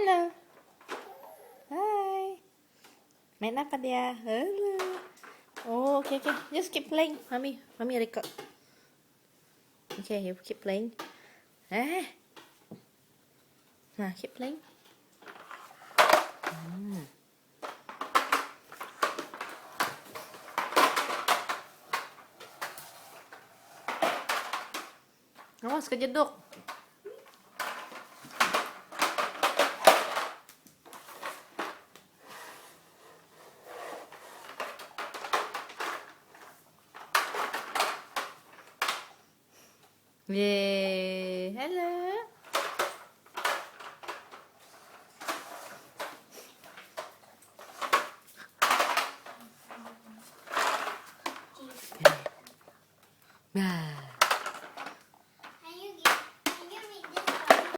Halo. Hai. Main apa dia? Halo. Oh, okay. Just keep playing. Mami record. Okay, you keep playing. Nah, keep playing. Awas kejeduk. Yeay. Halo. Nah.